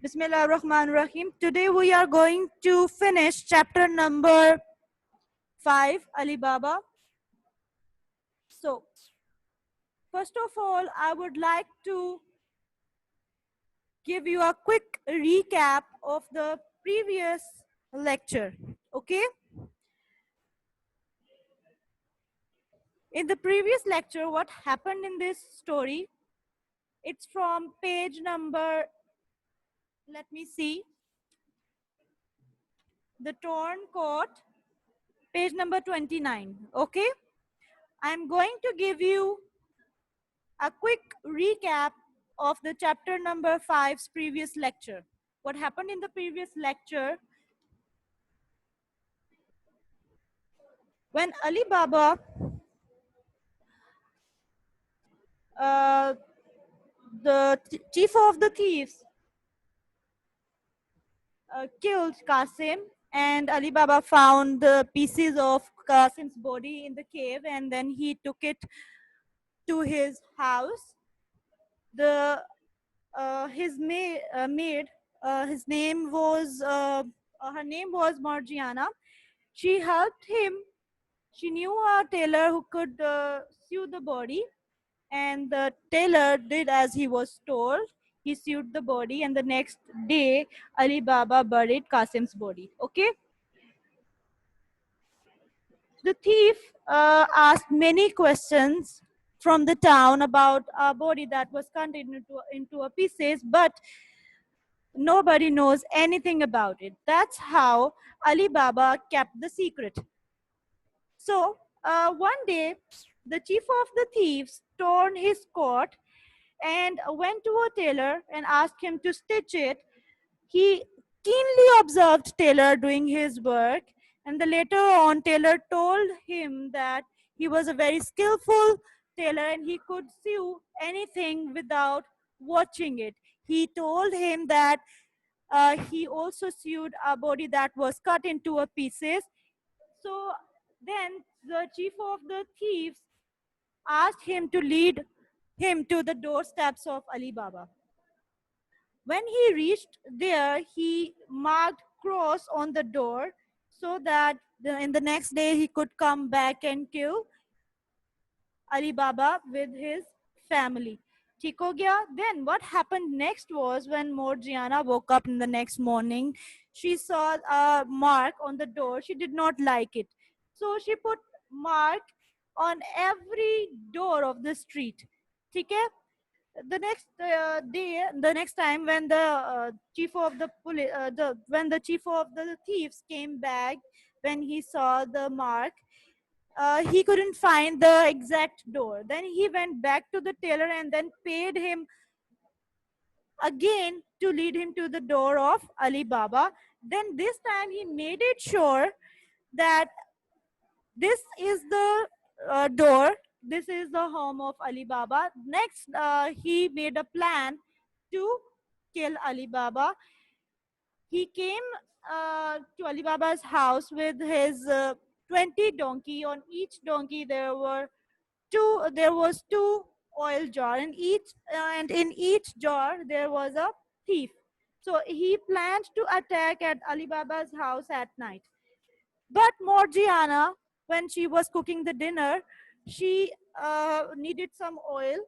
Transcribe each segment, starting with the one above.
Bismillahirrahmanirrahim. Today we are going to finish chapter number 5, Ali Baba. So, first of all, I would like to give you a quick recap of the previous lecture. Okay? In the previous lecture, what happened in this story? It's from page number, let me see, the torn coat, page number 29. Okay? I'm going to give you a quick recap of the chapter number 5's previous lecture. What happened in the previous lecture? When Ali Baba, uh, the chief of the thieves, killed Qasim, and Ali Baba found the pieces of Qasim's body in the cave, and then he took it to his house. The his maid, his name was her name was Margiana. She helped him. She knew a tailor who could sew the body, and the tailor did as he was told. He sewed the body, and the next day, Ali Baba buried Qasim's body. Okay, the thief asked many questions from the town about a body that was cut into a pieces, but nobody knows anything about it. That's how Ali Baba kept the secret. So one day, the chief of the thieves torn his coat and went to a tailor and asked him to stitch it. He keenly observed Taylor doing his work, and the later on, Taylor told him that he was a very skillful tailor and he could sew anything without watching it. He told him that he also sewed a body that was cut into a pieces. So then the chief of the thieves asked him to lead him to the doorsteps of Ali Baba. When he reached there, he marked cross on the door so that in the next day he could come back and kill Ali Baba with his family. ठीक हो गया? Then what happened next was when Morgiana woke up in the next morning, she saw a mark on the door. She did not like it. So she put mark on every door of the street. ठीक है? The next day, the next time when the chief of the police, when the chief of the thieves came back, when he saw the mark, he couldn't find the exact door. Then he went back to the tailor and then paid him again to lead him to the door of Ali Baba. Then this time he made it sure that this is the door. This is the home of Ali Baba. Next, he made a plan to kill Ali Baba. He came to Ali Baba's house with his 20 donkey. On each donkey there was two oil jar, and in each jar there was a thief. So he planned to attack at Ali Baba's house at night. But Morgiana, when she was cooking the dinner, she needed some oil.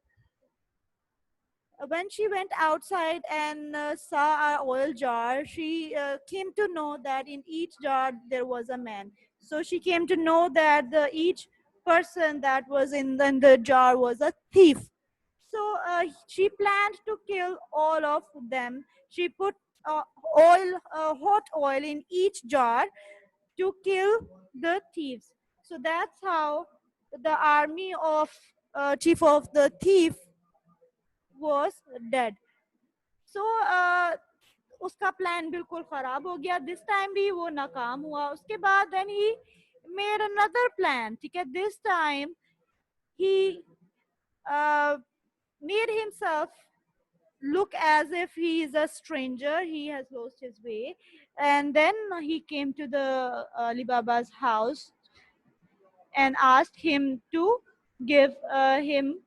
When she went outside and saw a oil jar, she came to know that in each jar there was a man. So she came to know that each person that was in the jar was a thief. So she planned to kill all of them. She put hot oil in each jar to kill the thieves. So that's how the army of chief of the thief was dead. So उसका plan बिल्कुल खराब हो गया. This time भी वो नाकाम हुआ. उसके बाद then he made another plan. ठीक है, this time he made himself look as if he is a stranger. He has lost his way, and then he came to the Ali Baba's house and asked him to give him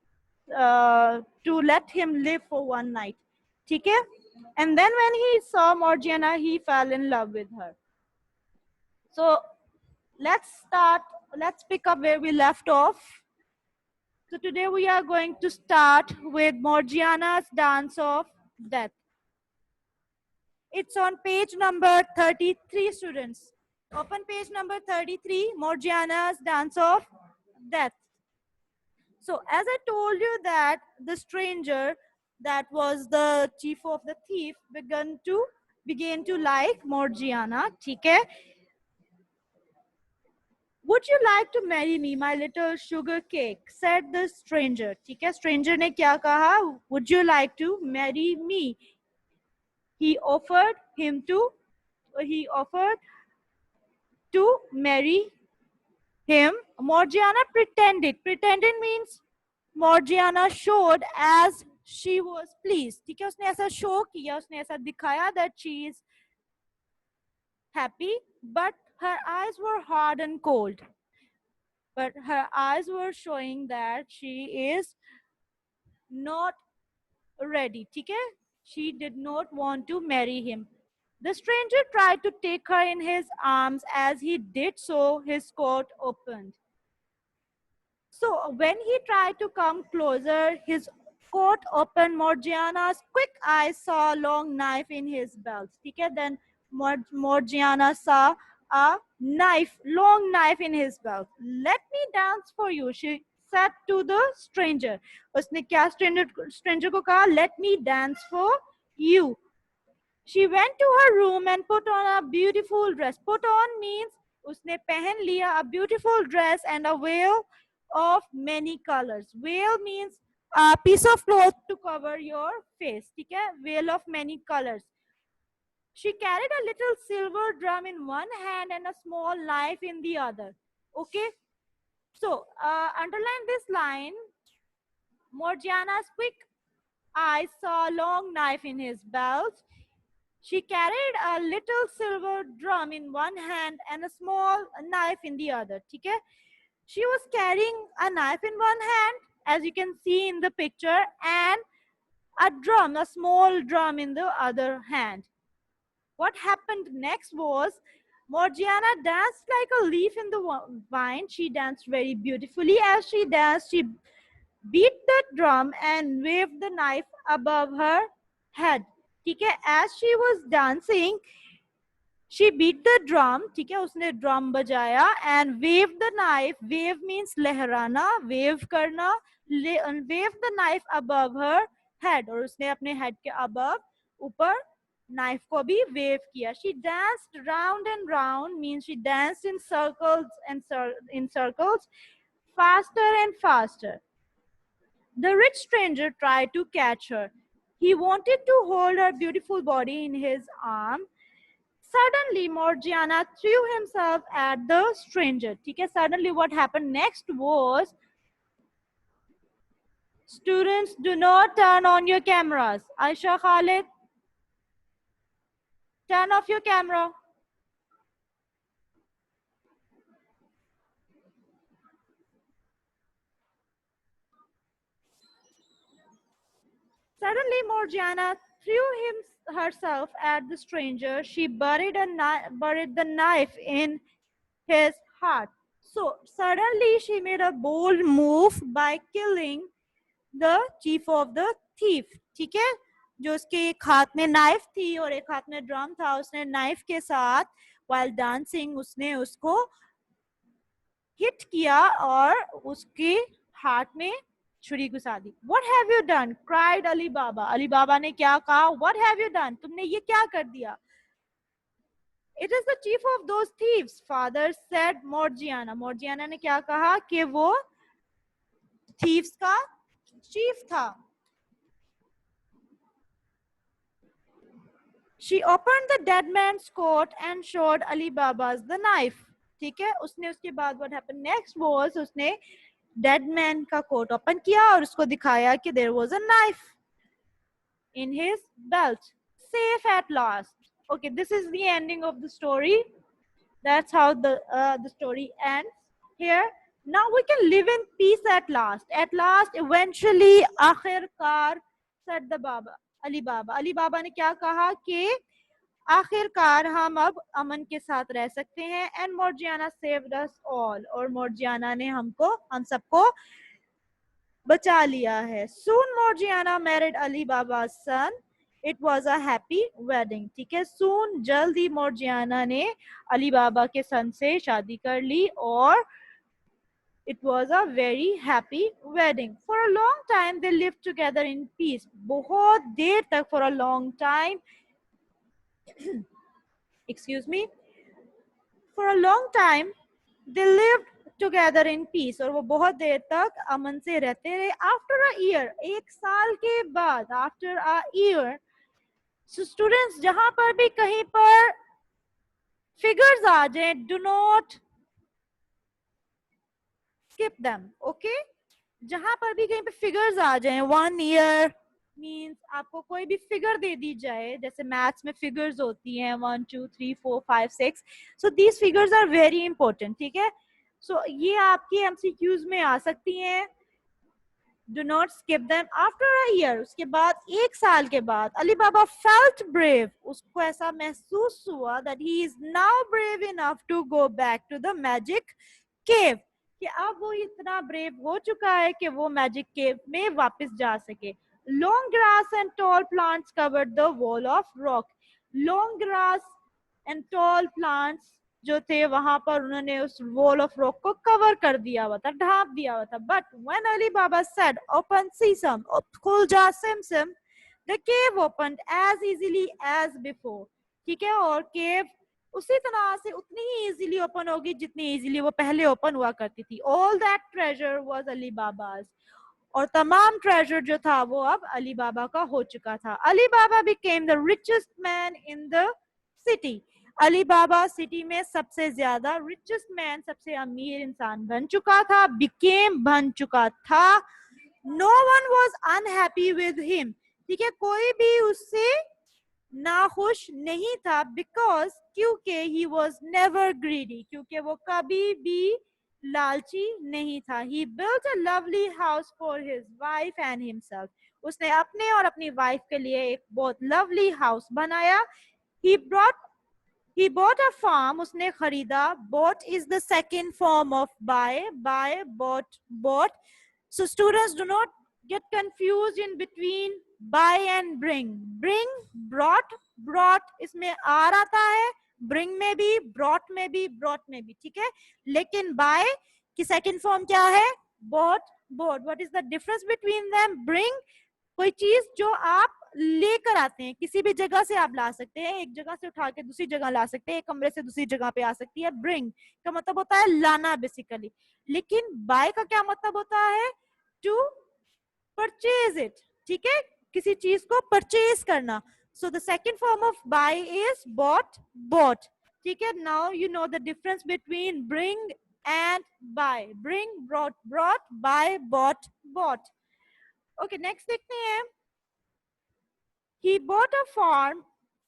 to let him live for one night. ठीक है? And then when he saw Morgiana, he fell in love with her. So let's pick up where we left off. So today we are going to start with Morgiana's Dance of Death. It's on page number 33, students. Open page number 33, Morgiana's Dance of Death. So as I told you that the stranger that was the chief of the thief began to like Morgiana, ठीक है? Would you like to marry me, my little sugar cake? Said the stranger. ठीक है? Stranger ने क्या कहा? Would you like to marry me? He offered to marry him. Morgiana pretended. Pretended means Morgiana showed as she was pleased. ठीक है? उसने ऐसा show किया, उसने ऐसा दिखाया that she is happy, but her eyes were hard and cold. But her eyes were showing that she is not ready. ठीक है? She did not want to marry him. The stranger tried to take her in his arms. As he did so, his coat opened. So when he tried to come closer, his coat opened. Morgiana's quick eyes saw a long knife in his belt. ठीक है? Then Morgiana saw a long knife in his belt. Let me dance for you, she said to the stranger. उसने क्या stranger को कहा? Let me dance for you. She went to her room and put on a beautiful dress. Put on means उसने पहन लिया a beautiful dress and a veil of many colors. Veil means a piece of cloth to cover your face. ठीक है? Veil of many colors. She carried a little silver drum in one hand and a small knife in the other. Okay? So, underline this line. Morgiana's quick eyes saw a long knife in his belt. She carried a little silver drum in one hand and a small knife in the other. ठीक है? She was carrying a knife in one hand, as you can see in the picture, and a small drum in the other hand. What happened next was Morgiana danced like a leaf in the vine. She danced very beautifully. As she danced, she beat the drum and waved the knife above her head. ठीक है? As she was dancing, she beat the drum. ठीक है? उसने drum बजाया and waved the knife. Wave means लहराना, wave करना. Wave the knife above her head. और उसने अपने head के above ऊपर knife को भी wave किया. She danced round and round means she danced in circles and in circles, faster and faster. The rich stranger tried to catch her. He wanted to hold her beautiful body in his arm. Suddenly, Morgiana threw himself at the stranger. ठीक है? Suddenly, what happened next was, students, do not turn on your cameras. Aisha, Khalid, turn off your camera. Suddenly, Morgiana threw herself at the stranger. She buried the knife in his heart. So suddenly, she made a bold move by killing the chief of the thief. ठीक है? जो उसके एक हाथ में knife थी और एक हाथ में ड्रम था, उसने नाइफ के साथ while dancing उसने उसको हिट किया और उसके हाथ में छुरी घुसा दी. What have you done? Cried Ali Baba. Ali बाबा ने क्या कहा? What have you done? तुमने ये क्या कर दिया? It is the chief of those thieves, father said Morgiana. Morgiana ने क्या कहा? कि वो thieves का chief था. She opened the dead man's coat and showed Ali Baba's the knife. ठीक है? उसने उसके बाद what happened next was उसने dead man का coat open किया और उसको दिखाया कि there was a knife in his belt. Safe at last. Okay, this is the ending of the story. That's how the story ends here. Now we can live in peace at last. At last, eventually, akhirkar, said the Baba. Ali बाबा ने क्या कहा कि आखिरकार हम अब अमन के साथ रह सकते हैं। And Morgiana saved us all, और मोर्जियाना ने हम सबको बचा लिया है। Soon Morgiana married Ali Baba son, it was a happy wedding. ठीक है, सून जल्द ही मोर्जियाना ने अली बाबा के सन से शादी कर ली और it was a very happy wedding. For a long time they lived together in peace. बहुत देर तक, for a long time, excuse me, for a long time they lived together in peace. और वो बहुत देर तक अमन से रहते रहे. After a year, एक साल के बाद, after a year, so students जहां पर भी कहीं पर figures आ जाए, do not skip them, okay? जहां पर भी कहीं पे फिगर्स आ जाए, 1 ईयर मीन्स आपको कोई भी फिगर दे दी जाए, जैसे मैथ्स में फिगर्स होती हैं 1 2 3 4 5 6, so these figures are very important. ठीक है, सो ये आपकी एमसीक्यूज में आ सकती हैं, do not skip them. After a year, उसके बाद एक साल के बाद, अली बाबा फेल्ट ब्रेव, उसको ऐसा महसूस हुआ that he is now brave enough to go back to the magic cave, कि अब वो इतना ब्रेव हो चुका है कि वो मैजिक केव में वापस जा सके। Long grass and tall plants covered the wall of rock. Long grass and tall plants जो थे वहां पर उन्होंने उस वॉल ऑफ रॉक को कवर कर दिया हुआ था, ढांप दिया हुआ था। But when Ali Baba said open sesame, खुल जा सिमसिम, the cave opened as easily as before. ठीक है, और केव उसी तरह से उतनी ही इजीली ओपन होगी जितनी इजीली वो पहले ओपन हुआ करती थी। All that treasure was Ali Baba's, और तमाम ट्रेजर जो था वो अब अली बाबा का हो चुका था। Ali Baba became the richest man in the city. Ali Baba city में सबसे ज्यादा रिचेस्ट मैन, सबसे अमीर इंसान बन चुका था, बिकेम बन चुका था। No one was unhappy with him. ठीक है, कोई भी उससे नाखुश नहीं था, बिकॉज क्योंकि ही वॉज नेवर ग्रीडी, क्योंकि वो कभी भी लालची नहीं था। He built a lovely house for his wife and himself. उसने अपने और अपनी वाइफ के लिए एक बहुत लवली हाउस बनाया। He bought a farm, उसने खरीदा। Bought is the second form of buy. Buy, bought. So students, do not get confused in between buy and bring. Bring, brought इसमें R आता है, bring में भी, brought में भी, brought में भी, ठीक है। लेकिन buy की second form क्या है? Bought. What is the difference between them? Bring, कोई चीज जो आप लेकर आते हैं, किसी भी जगह से आप ला सकते हैं, एक जगह से उठा के दूसरी जगह ला सकते हैं, एक कमरे से दूसरी जगह पे आ सकती है। ब्रिंग का मतलब होता है लाना बेसिकली, लेकिन बाय का क्या मतलब होता है? To purchase it. ठीक है, किसी चीज को परचेज करना। So the second form of buy is bought. ठीक है, now you know the difference between bring and buy. Bring, brought, buy, bought. Okay, next देखते हैं। He bought a farm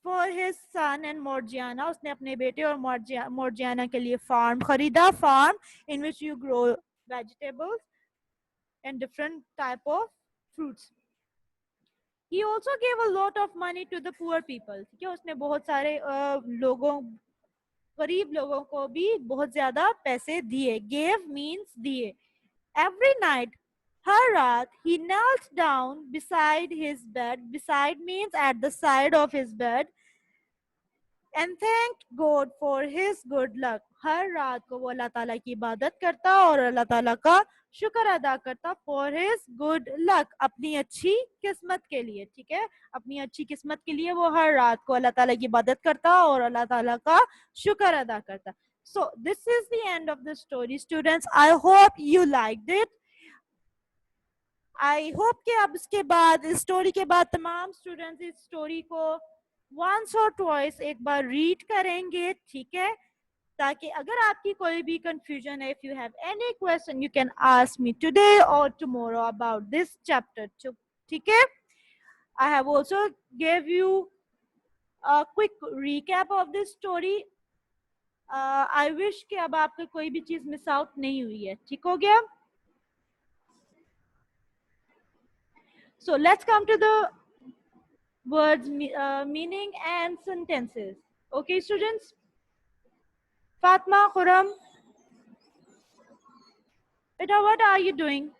for his son and Morgiana. उसने अपने बेटे और Morgiana के लिए farm खरीदा, farm in which you grow vegetables and different type of fruits. He also gave a lot of money to the poor people. ठीक है, उसने बहुत सारे लोगों, गरीब लोगों को भी बहुत ज्यादा पैसे दिए। Gave means दिए। Every night, हर रात, he knelt down beside his bed. Beside means at the side of his bed. And thanked God for his good luck. हर रात को वो अल्लाह ताला की इबादत करता और अल्लाह ताला का शुक्र अदा करता for his good luck, अपनी अच्छी किस्मत के लिए। ठीक है, अपनी अच्छी किस्मत के लिए वो हर रात को अल्लाह ताला की इबादत करता और अल्लाह ताला का शुक्र अदा करता। So this is the end of the story, students. I hope you liked it. I hope कि अब इसके बाद, इस स्टोरी के बाद, तमाम स्टूडेंट्स इस स्टोरी को वंस और ट्वाइस एक बार रीड करेंगे। ठीक है, ताकि अगर आपकी कोई भी कंफ्यूजन है, if you have any question, you can ask me today और टुमारो अबाउट दिस चैप्टर। ठीक है, I have also give you a quick recap of this story. I wish कि अब आपको कोई भी चीज मिस आउट नहीं हुई है। ठीक हो गया? So let's come to the words, meaning and sentences. Okay, students? Fatma, Khurram, beta, what are you doing?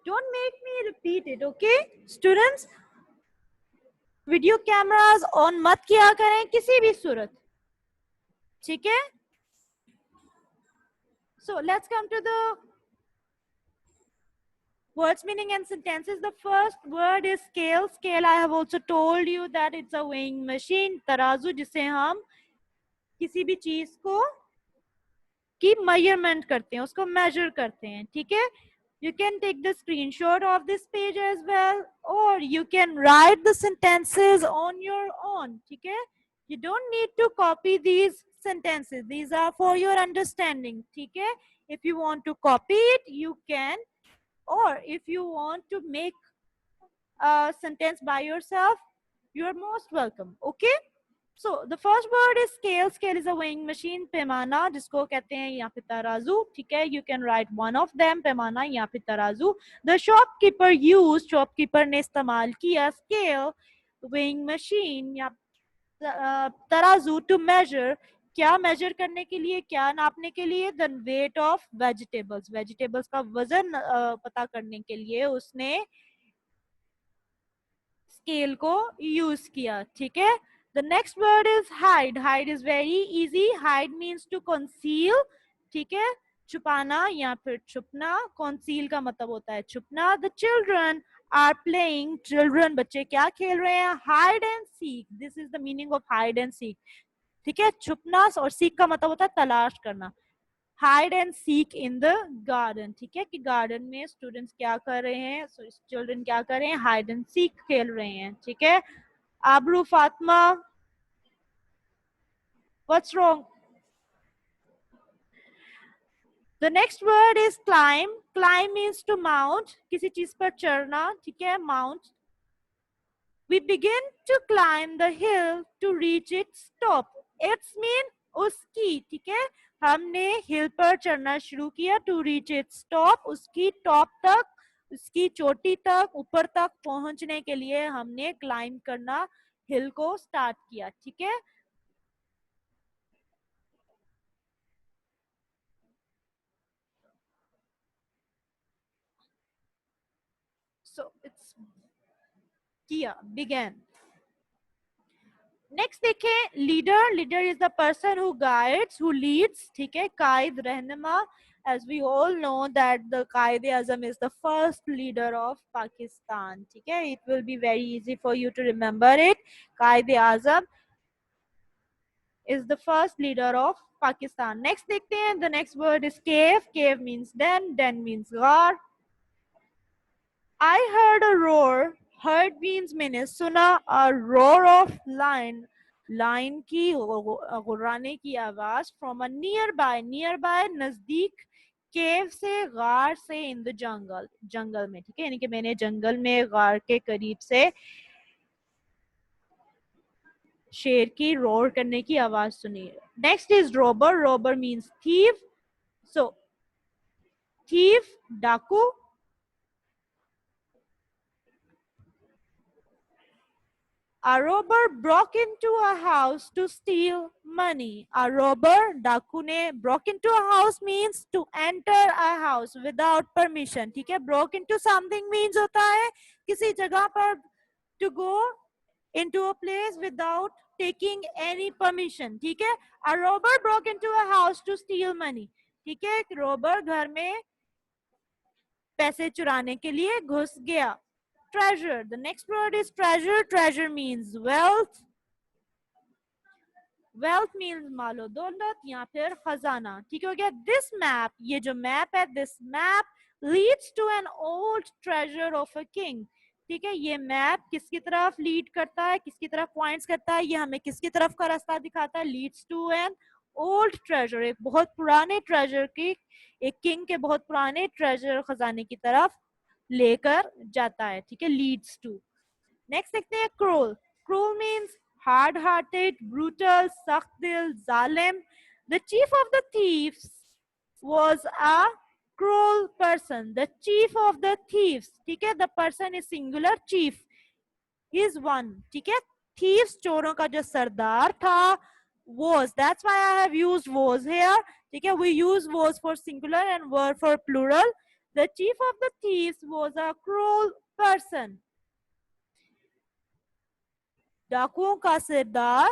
Don't make me repeat it, okay? Students, video cameras on मत किया करें किसी भी सूरत, ठीक है? So let's come to the words, meaning and sentences. The first word is scale. Scale, I have also told you that it's a weighing machine. तराजू जिसे हम किसी भी चीज को की मेजरमेंट करते हैं, उसको मेजर करते हैं, ठीक है? You can take the screenshot of this page as well, or you can write the sentences on your own, ठीक है? You don't need to copy these sentences. These are for your understanding, ठीक है? If you want to copy it, you can, or if you want to make a sentence by yourself, you're most welcome, okay? So the first word is scale. Scale is a weighing machine. पैमाना जिसको कहते हैं या फिर तराजू, ठीक है? You can write one of them, पैमाना या फिर तराजू. The shopkeeper used, shopkeeper ने इस्तेमाल किया scale, weighing machine या तराजू to measure. क्या मेजर करने के लिए, क्या नापने के लिए? The weight of vegetables. Vegetables का वजन पता करने के लिए उसने स्केल को यूज किया, ठीक है? The next word is hide. Hide is very easy. Hide means to conceal, ठीक है? छुपाना या फिर छुपना. Conceal का मतलब होता है छुपना. The children are playing. Children, बच्चे क्या खेल रहे हैं? Hide and seek. This is the meaning of hide and seek. ठीक है? छुपना और seek का मतलब होता है तलाश करना. Hide and seek in the garden, ठीक है? कि गार्डन में स्टूडेंट्स क्या कर रहे हैं, चिल्ड्रन क्या कर रहे हैं? हाइड एंड सीक खेल रहे हैं, ठीक है? Abru, Fatima, what's wrong? The next word is climb. Climb means to mount, किसी चीज पर चढ़ना, ठीक है? Mount. We begin to climb the hill to reach its top. It's mean उसकी, ठीक है? हमने हिल पर चढ़ना शुरू किया to reach its top, उसकी टॉप तक, उसकी चोटी तक, ऊपर तक पहुंचने के लिए हमने क्लाइंब करना हिल को स्टार्ट किया, ठीक है? So it's किया, began. नेक्स्ट देखें leader. Leader is the person who guides, who Leeds, ठीक है? कायद, रहनुमा. As we all know that the Quaid-e-Azam is the first leader of Pakistan, ठीक है? It will be very easy for you to remember it. Quaid-e-Azam is the first leader of Pakistan. Next देखते हैं. The next word is cave. Cave means den. Den means ghar. I heard a roar. Heard means मैंने सुना. A roar of lion. Lion की गुर्राने की आवाज. From a nearby. Nearby नजदीक. Cave से, गार से. In the jungle. जंगल में, ठीक है? यानी कि मैंने जंगल में गार के करीब से शेर की रोर करने की आवाज सुनी. Next is robber. Robber means thief. So thief, डाकू. A robber broke into a house to steal money. A robber, डाकू ने, broke into a house means to enter a house without permission, ठीक है? Broke into something means होता है किसी जगह पर to go into a place without taking any permission, ठीक है? A robber broke into a house to steal money, ठीक है? robber घर में पैसे चुराने के लिए घुस गया. Treasure. The next word is treasure. Treasure means wealth. Wealth means मालो दौलत या फिर खजाना, ठीक हो गया? This map, ये जो मैप है, this map leads to an old treasure of a king. ठीक है? ये मैप किसकी तरफ लीड करता है, किसकी तरफ पॉइंट्स करता है? ये हमें किसकी तरफ का रास्ता दिखाता है? Leads to an old treasure. एक बहुत पुराने ट्रेजर की, एक किंग के बहुत पुराने ट्रेजर खजाने की तरफ लेकर जाता है, ठीक है? Leads to. नेक्स्ट देखते हैं cruel. Cruel means hard hearted, brutal, sakht dil, zalim. The chief of the thieves was a person. The chief of the thieves. ठीक है, the person is singular, chief is one. ठीक है, thieves चोरों का जो सरदार था was. That's why I have used was here. ठीक है, we use was for singular and were for plural. The chief of the thieves was a cruel person. डाकुओं का सरदार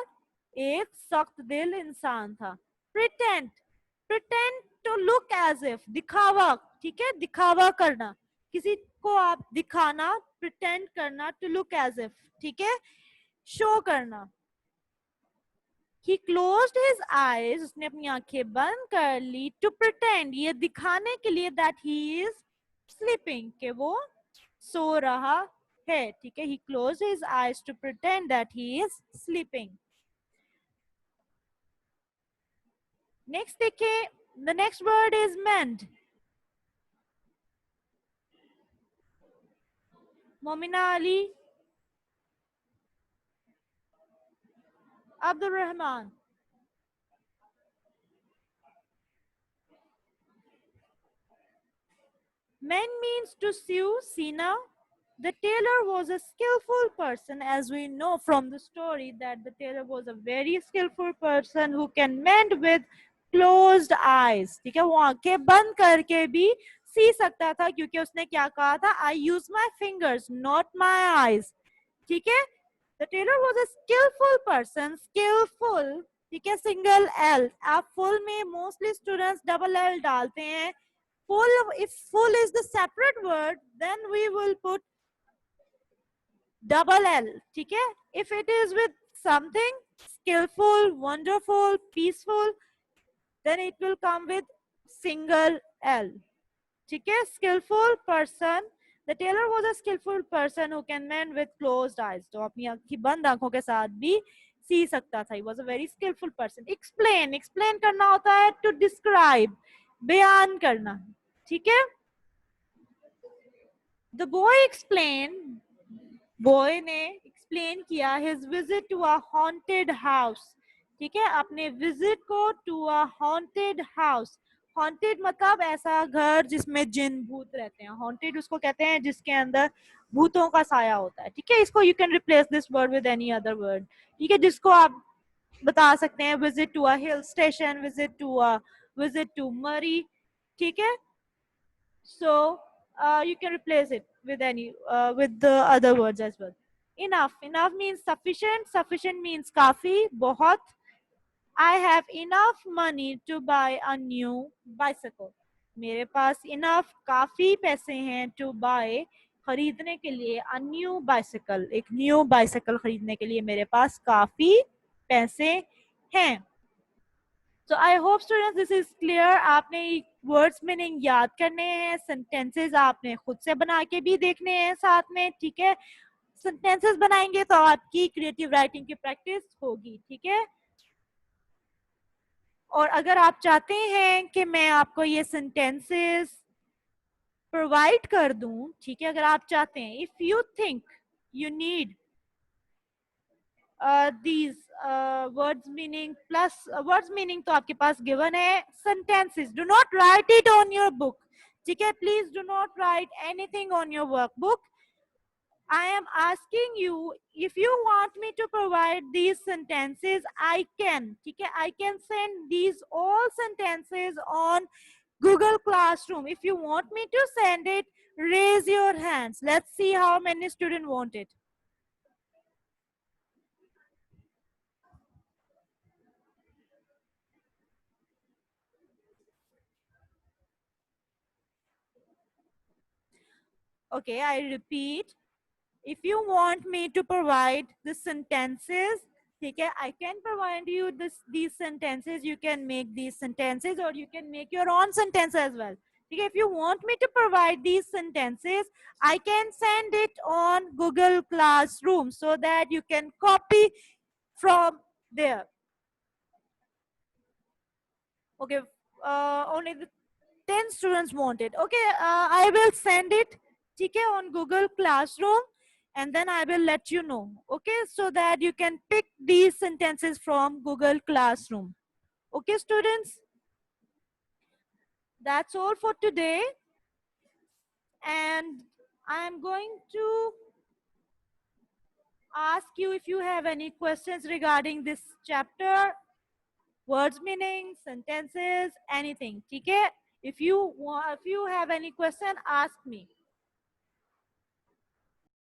एक सख्त दिल इंसान था. Pretend. Pretend to look as if. दिखावा. ठीक है, दिखावा करना. किसी को आप दिखाना, pretend करना, to look as if. ठीक है, शो करना. He closed his eyes. उसने अपनी आंखें बंद कर ली. To pretend. ये दिखाने के लिए that he is sleeping. कि वो सो रहा है. ठीक है, he closed his eyes to pretend that he is sleeping. Next देखिए, the next word is mend. Momina Ali, Abdul Rahman. Mend means to sew, Sina. The tailor was a skillful person, as we know from the story that the tailor was a very skillful person who can mend with closed eyes. ठीक है, वो आंखें बंद करके भी सी सकता था क्योंकि उसने क्या कहा था, I use my fingers, not my eyes. ठीक है, the tailor was a skillful person. Skillful, ठीक है, single L. आप full में mostly students double L डालते हैं. Full, if full is the separate word, then we will put double L. ठीक है, if it is with something skillful, wonderful, peaceful, then it will come with single L. ठीक है, skillful person. The tailor was a skillful person who can mend with closed eyes. तो अपनी आंखें बंद आंखों के साथ भी सी सकता था. He was a very skillful person. Explain. Explain करना होता है to describe. बयान करना. ठीक है. The boy explained. Boy ने explain किया his visit to a haunted house. ठीक है, अपने visit को to a haunted house. Haunted मतलब ऐसा घर जिसमें जिन भूत रहते हैं. Haunted उसको कहते हैं जिसके अंदर भूतों का साया होता है. ठीक है, इसको you can replace this word with any other word. ठीक है, जिसको आप बता सकते हैं visit to a hill station, visit to Murray. ठीक है, so you can replace it with any with the other words as well. Enough. Enough means sufficient. Sufficient means kafi, bahut. I have enough money to buy a new bicycle. मेरे पास enough काफी पैसे हैं to buy खरीदने के लिए a new bicycle. एक new bicycle खरीदने के लिए मेरे पास काफी पैसे हैं. So I hope students this is clear. आपने words meaning याद करने हैं, sentences आपने खुद से बना के भी देखने हैं साथ में. ठीक है, sentences बनाएंगे तो आपकी creative writing की practice होगी. ठीक है, और अगर आप चाहते हैं कि मैं आपको ये sentences provide कर दूं, ठीक है, अगर आप चाहते हैं, if you think you need these words meaning plus words meaning तो आपके पास given है. Sentences, do not write it on your book. ठीक है, please do not write anything on your workbook. I am asking you, if you want me to provide these sentences, I can. ठीक है, I can send these all sentences on Google Classroom. If you want me to send it, raise your hands. Let's see how many students want it. Okay, I repeat. If you want me to provide the sentences, okay, I can provide you these sentences. You can make these sentences or you can make your own sentence as well. Okay, if you want me to provide these sentences, I can send it on Google Classroom so that you can copy from there. Okay, only the 10 students want it. Okay, I will send it, okay, on Google Classroom. And then I will let you know, okay, so that you can pick these sentences from Google Classroom. Okay, students, that's all for today. and I am going to ask you if you have any questions regarding this chapter, words meaning, sentences, anything. ठीक है? If you have any question, ask me.